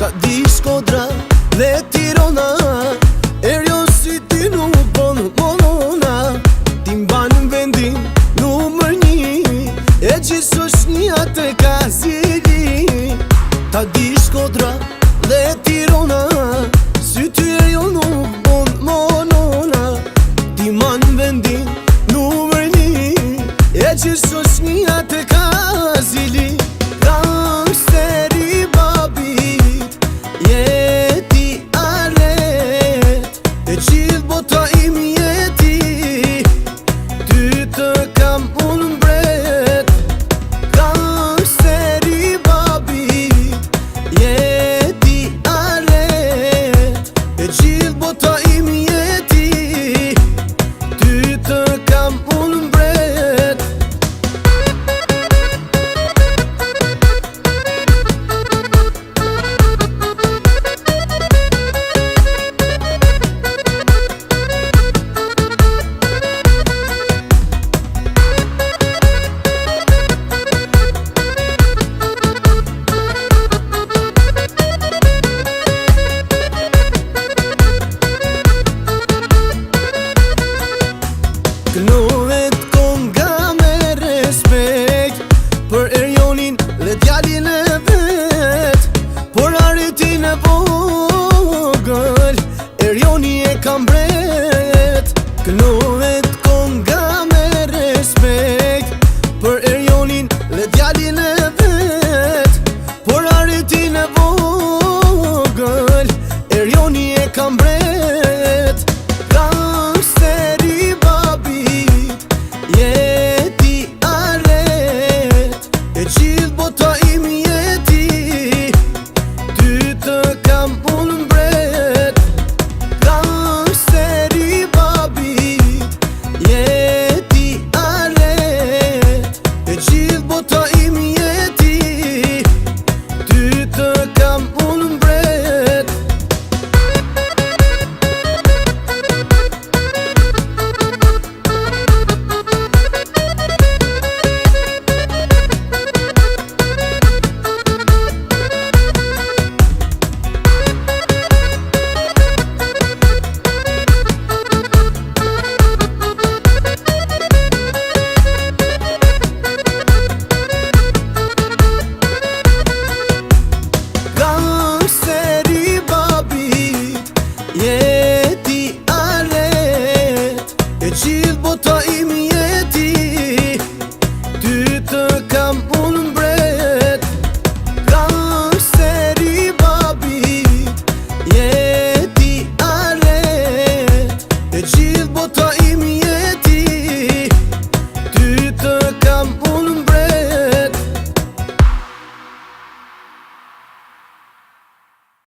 Ta di Shkodra dhe Tirana, erjo si ti nuk bon monona. Ti mban vendin numër 1, e gjithësoshnia të Kazili. Ta di Shkodra dhe Tirana, si ty erjo nuk bon monona. Ti mban vendin numër 1, e gjithësoshnia të Kazili. Gangsteri babit, jeti aret, e gjithë bota im jeti, ty të kam unë mbret. Gangsteri babit, jeti aret, e gjithë bota im jeti, ty të kam unë mbret. Kënohet konga me respekt për Erionin dhe djalin e